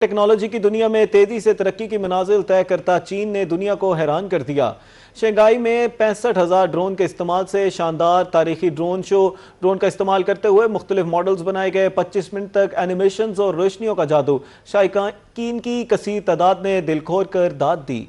Technology की दुनिया में तेजी से तरक्की की मनाजिल तय करता चीन ने दुनिया को हैरान कर दिया। शंघाई में 65,000 ड्रोन के इस्तेमाल से शानदार तारीखी ड्रोन का इस्तेमाल करते हुए मुख्तलिफ मॉडल्स बनाए गए। 25 मिनट तक एनिमेशन और रोशनियों का जादू शायकीन की कसीर तादाद ने दिल खोल कर दाद दी।